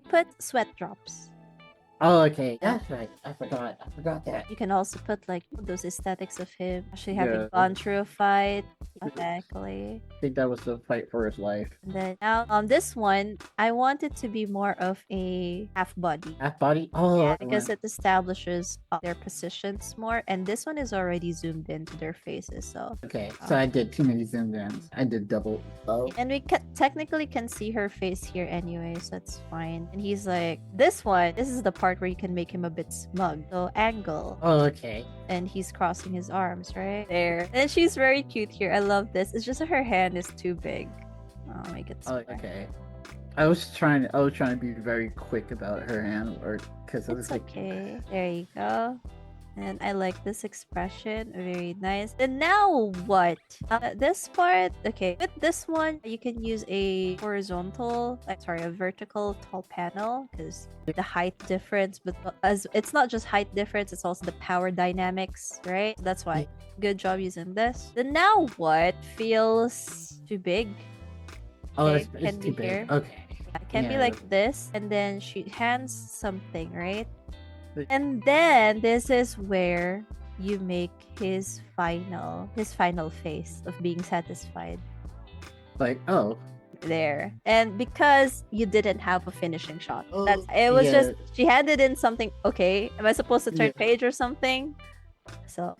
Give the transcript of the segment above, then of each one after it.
put sweat drops. Oh, okay. That's right. I forgot that. You can also put like those aesthetics of him actually having Yeah. gone through a fight. Exactly. I think that was the fight for his life. And then now this one, I want it to be more of a half body. Half body? Oh, Yeah, because it establishes their positions more, and this one is already zoomed into their faces. So okay. So I did too many zoom ins. I did double. Oh. and we technically can see her face here anyway, so it's fine. And he's like, this one, this is the part where you can make him a bit smug. So angle. Oh, okay. And he's crossing his arms right there. And she's very cute here. I love this. It's just that her hand is too big. I'll make it smaller. Oh, okay. I was trying to be very quick about her hand work because it was It's like okay. There you go. And I like this expression. Very nice. And now what? This part, okay. With this one, you can use a horizontal, sorry, a vertical tall panel because the height difference, but as it's not just height difference, it's also the power dynamics, right? That's why. Good job using this. Then now what? Feels too big. oh, Okay, it's too big. here. Okay. It can be Yeah. like this, and then she hands something, right? And then this is where you make his final face of being satisfied. Like, oh. There. And because you didn't have a finishing shot. Oh, That's it was yeah. just she handed in something. Okay, am I supposed to turn Yeah. page or something? So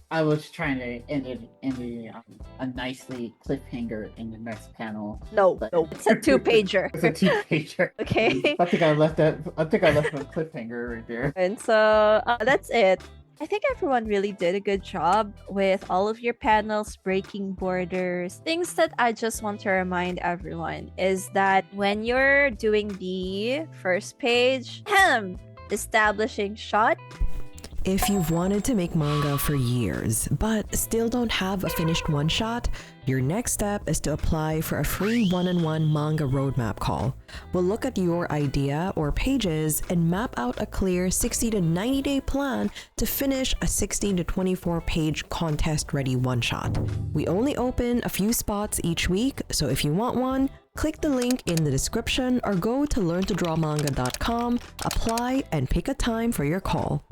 I was trying to end it in a nicely cliffhanger in the next panel. no, it's a 2-pager. It's a 2-pager. Okay. I think I left a cliffhanger right there. And so that's it. I think everyone really did a good job with all of your panels, breaking borders. Things that I just want to remind everyone is that when you're doing the first page, establishing shot. If you've wanted to make manga for years, but still don't have a finished one-shot, your next step is to apply for a free one-on-one manga roadmap call. We'll look at your idea or pages and map out a clear 60 to 90 day plan to finish a 16 to 24 page contest-ready one-shot. We only open a few spots each week, so if you want one, click the link in the description or go to learntodrawmanga.com, apply, and pick a time for your call.